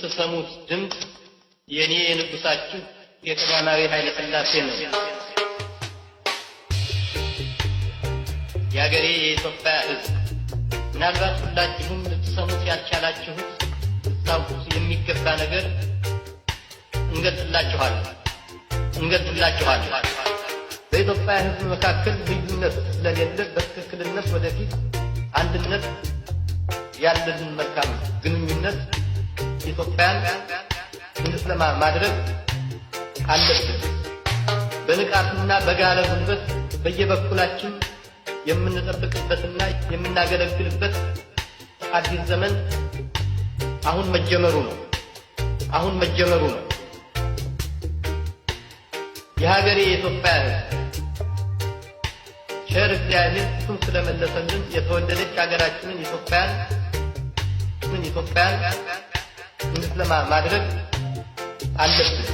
የምትሰሙት ድምፅ የኔ የንጉሳችሁ የቀዳማዊ ኃይለ ሥላሴ ነው። የአገሬ የኢትዮጵያ ሕዝብ ምናልባት ሁላችሁም ልትሰሙት ያልቻላችሁት ልታውቁት የሚገባ ነገር እንገልጽላችኋለን። በኢትዮጵያ ሕዝብ መካከል ልዩነት ስለሌለ በትክክልነት ወደፊት አንድነት ያለንን መልካም ግንኙነት ኢትዮጵያን እንድትለማ ማድረግ አለብን። በንቃትና በጋለ ጉልበት በየበኩላችን የምንጠብቅበትና የምናገለግልበት አዲስ ዘመን አሁን መጀመሩ ነው። የሀገሬ የኢትዮጵያ ሕዝብ ቸር እግዚአብሔር እሱን ስለመለሰልን የተወደደች ሀገራችንን ኢትዮጵያን እንድትለማ ማድረግ አለብን።